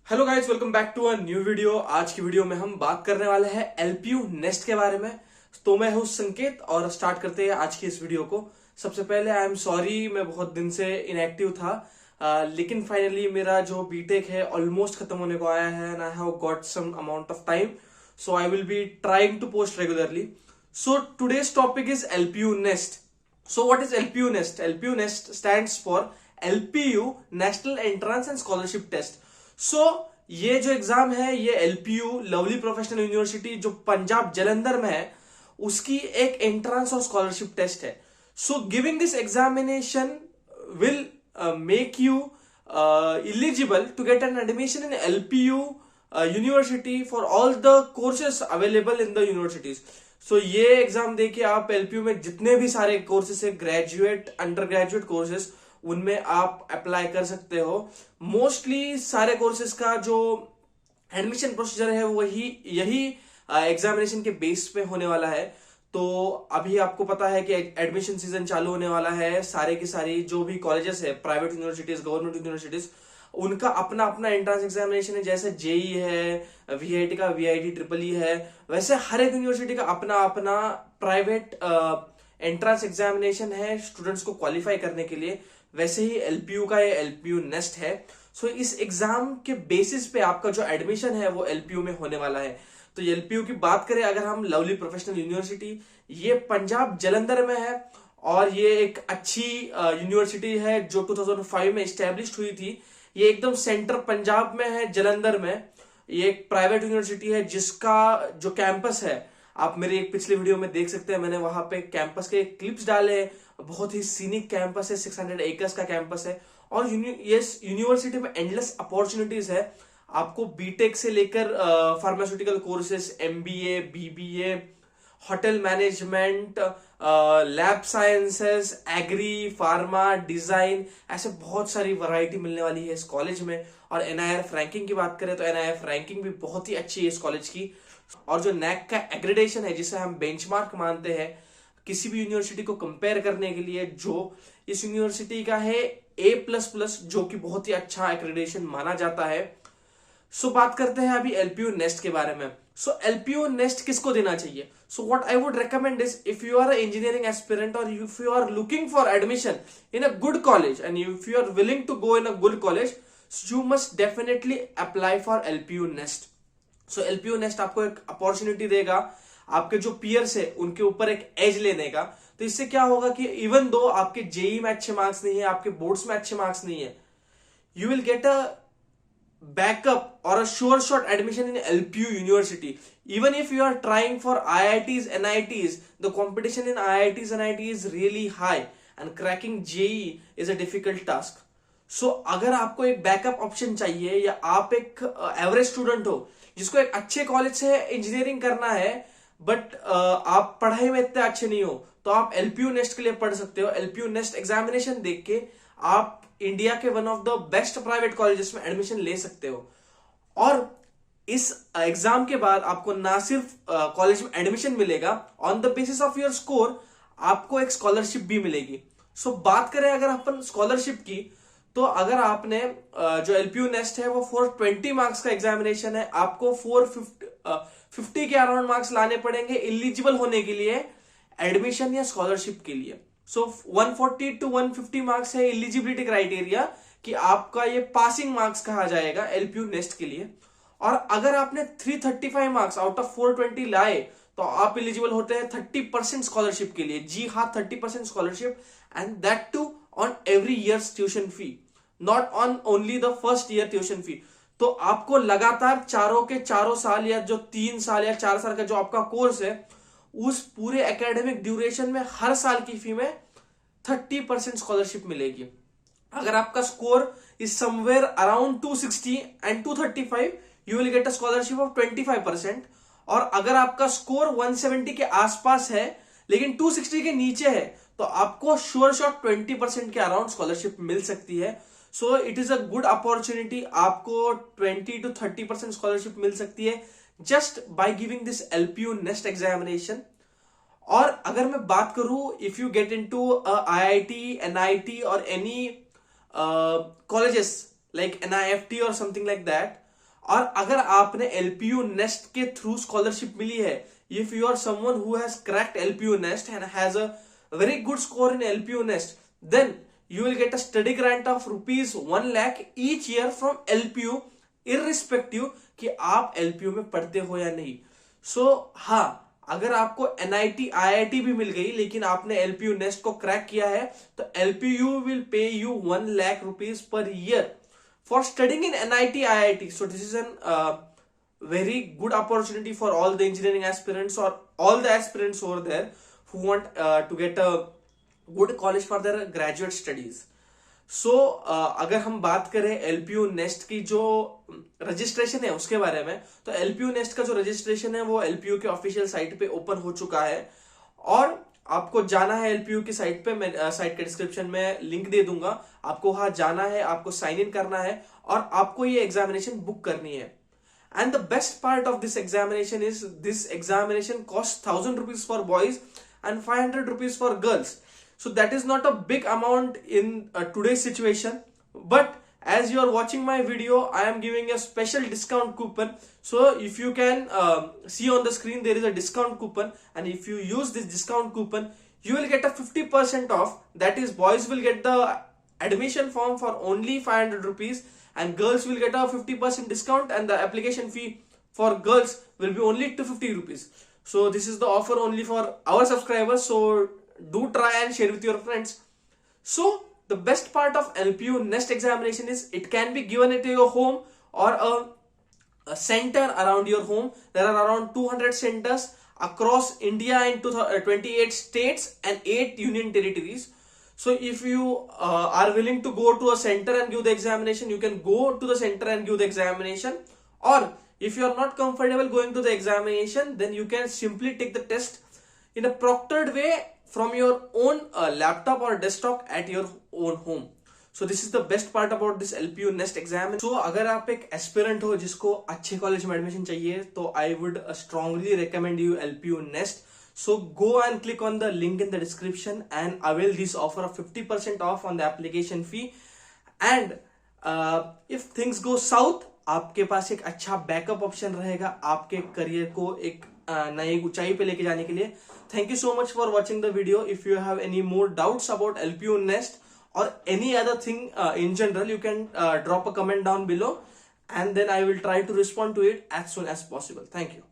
Hello guys, welcome back to a new video. आज की video में हम बात करने वाले हैं एलपीयू नेस्ट के बारे में। तो मैं हूं संकेत और स्टार्ट करते हैं आज की इस वीडियो को। सबसे पहले आई एम सॉरी, मैं बहुत दिन से इनएक्टिव था, लेकिन फाइनली मेरा जो बीटेक है ऑलमोस्ट खत्म होने को आया है and I have got some amount of time, so I will be trying to post regularly. So today's topic is LPU NEST. So what is LPU Nest? LPU Nest stands for LPU National Entrance and Scholarship Test. So ये जो exam है ये LPU lovely professional university जो पंजाब जलंधर में है उसकी एक entrance और स्कॉलरशिप टेस्ट है. So giving this examination will make you eligible to get an admission in LPU university for all the courses available in the universities. सो ये एग्जाम देके आप एलपीयू में जितने भी सारे कोर्सेस है, ग्रेजुएट अंडर ग्रेजुएट कोर्सेस, उनमें आप अप्लाई कर सकते हो. मोस्टली सारे कोर्सेस का जो एडमिशन प्रोसीजर है वही यही एग्जामिनेशन के बेस पे होने वाला है. तो अभी आपको पता है कि एडमिशन सीजन चालू होने वाला है. सारे की सारी जो भी कॉलेजेस है, प्राइवेट यूनिवर्सिटीज, गवर्नमेंट यूनिवर्सिटीज, उनका अपना अपना एंट्रेंस एग्जामिनेशन है. जैसे जेई है, वीआईटी का वीआईटी ट्रिपल ई है, वैसे हर एक यूनिवर्सिटी का अपना अपना प्राइवेट एंट्रेंस एग्जामिनेशन है स्टूडेंट्स को क्वालिफाई करने के लिए. वैसे ही एलपीयू का ये एलपीयू नेस्ट है. सो इस एग्जाम के बेसिस पे आपका जो एडमिशन है वो एलपीयू में होने वाला है. तो एलपीयू की बात करें अगर हम, लवली प्रोफेशनल यूनिवर्सिटी, ये पंजाब जलंधर में है और ये एक अच्छी यूनिवर्सिटी है जो 2005 में स्टैब्लिश हुई थी. ये एकदम सेंटर पंजाब में है, जलंधर में. ये एक प्राइवेट यूनिवर्सिटी है जिसका जो कैंपस है आप मेरी एक पिछली वीडियो में देख सकते हैं. मैंने वहां पे कैंपस के क्लिप्स डाले हैं. बहुत ही सीनिक कैंपस है, 600 एकर्स का कैंपस है. और ये यूनिवर्सिटी में एंडलेस अपॉर्चुनिटीज है. आपको बीटेक से लेकर pharmaceutical courses, MBA, BBA, hotel management, lab sciences, agri, pharma, design, ऐसे बहुत सारी वैरायटी मिलने वाली है इस कॉलेज में. और एनआईआरएफ रैंकिंग की बात करें तो एनआईआरएफ रैंकिंग भी बहुत ही अच्छी है इस कॉलेज की. और जो नैक का एग्रेडेशन है जिसे हम बेंचमार्क मानते हैं किसी भी यूनिवर्सिटी को कंपेयर करने के लिए, जो इस यूनिवर्सिटी का है A++, जो कि बहुत ही अच्छा एक्रेडिटेशन माना जाता है. सो बात करते हैं अभी एलपीयू नेस्ट के बारे में. सो एलपीयू नेस्ट किसको देना चाहिए? So what I would recommend is, if you are engineering aspirant और if you are looking for admission in a good college and if you are willing to go in a good college, you must definitely apply for LPU NEST. So LPU NEST आपको एक opportunity देगा आपके जो piers है उनके ऊपर एक as लेने का. तो इससे क्या होगा कि इवन दो आपके जेई में अच्छे मार्क्स नहीं है, आपके बोर्ड्स में अच्छे मार्क्स नहीं है, you will get a backup or a sure shot admission in LPU University. Even if you are trying for IITs, NITs, the competition in IITs and NITs is really high and cracking JEE is a difficult task. So अगर आपको एक backup option चाहिए या आप एक average student हो जिसको एक अच्छे कॉलेज से इंजीनियरिंग करना है बट आप पढ़ाई में इतने अच्छे नहीं हो, तो आप एलपीयू नेस्ट के लिए पढ़ सकते हो. एलपीयू नेस्ट एग्जामिनेशन देख के आप इंडिया के one of the best private colleges में एडमिशन ले सकते हो. और इस एग्जाम के बाद आपको ना सिर्फ कॉलेज में एडमिशन मिलेगा, on the basis of your score आपको एक स्कॉलरशिप भी मिलेगी. सो बात करें अगर अपन स्कॉलरशिप की, तो अगर आपने जो एलपीयू नेस्ट है वो 420 मार्क्स का एग्जामिनेशन है, आपको 450 के अराउंड मार्क्स लाने पड़ेंगे एलिजिबल होने के लिए एडमिशन या स्कॉलरशिप के लिए. सो 140 to 150 मार्क्स है एलिजिबिलिटी क्राइटेरिया कि आपका ये पासिंग मार्क्स कहा जाएगा एलपीयू नेस्ट के लिए. और अगर आपने 335 मार्क्स आउट ऑफ 420 लाए तो आप एलिजिबल होते हैं 30% स्कॉलरशिप के लिए. जी हाँ, 30% scholarship, and that too on every years tuition fee, not on only the first year tuition fee. तो आपको लगातार चारों के चारों साल या जो 3 साल या 4 साल का जो आपका कोर्स है उस पूरे एकेडमिक ड्यूरेशन में हर साल की फी में 30% स्कॉलरशिप मिलेगी. अगर आपका score is somewhere around 260 and 235, you will get a scholarship of 25%. और अगर आपका स्कोर 170 के आसपास है लेकिन 260 के नीचे है तो आपको श्योर शॉट 20% के अराउंड स्कॉलरशिप मिल सकती है. So it is a good opportunity. आपको 20 to 30% स्कॉलरशिप मिल सकती है just by giving this LPU nest examination. और अगर मैं बात करूं, if you get into IIT, NIT और any colleges like NIFT or something like that, और अगर आपने एलपीयू नेस्ट के थ्रू स्कॉलरशिप मिली है, if you are someone who has cracked LPU NEST and has a very good score in LPU Nest, then you will get a study grant of rupees 1 lakh each year from LPU, irrespective कि आप LPU में पढ़ते हो या नहीं. So हाँ, अगर आपको NIT IIT भी मिल गई लेकिन आपने LPU Nest को क्रैक किया है, तो LPU will pay you 1 lakh rupees per year for studying in NIT IIT. So this is an very good opportunity for all the engineering aspirants or all the aspirants over there who want to get a good college for their graduate studies. So अगर हम बात करें LPU Nest की जो registration है उसके बारे में, तो LPU Nest का जो रजिस्ट्रेशन है वो LPU के ऑफिशियल साइट पे ओपन हो चुका है और आपको जाना है LPU की साइट पे. मैं साइट के डिस्क्रिप्शन में लिंक दे दूंगा. आपको वहां जाना है, आपको साइन इन करना है और आपको ये एग्जामिनेशन बुक करनी है. And the best part of this examination is this examination costs 1,000 rupees for boys and 500 rupees for girls. So that is not a big amount in today's situation. But as you are watching my video, I am giving a special discount coupon. So if you can see on the screen, there is a discount coupon. And if you use this discount coupon, you will get a 50% off. That is, boys will get the admission form for only 500 rupees. And girls will get a 50% discount and the application fee for girls will be only 250 rupees. So this is the offer only for our subscribers. So do try and share with your friends. So the best part of LPU Nest examination is it can be given at your home or a center around your home. There are around 200 centers across India in 28 states and 8 union territories. So if you are willing to go to a center and give the examination, you can go to the center and give the examination. Or if you are not comfortable going to the examination, then you can simply take the test in a proctored way from your own laptop or desktop at your own home. So this is the best part about this LPU Nest exam. So अगर आप एक aspirant हो जिसको अच्छे college में admission चाहिए, तो I would strongly recommend you LPU Nest. So go and click on the link in the description and avail this offer of 50% off on the application fee. And if things go south, आपके पास एक अच्छा backup option रहेगा आपके career को एक नई ऊंचाई पे लेके जाने के लिए. Thank you so much for watching the video. If you have any more doubts about LPU Nest or any other thing in general, you can drop a comment down below and then I will try to respond to it as soon as possible. Thank you.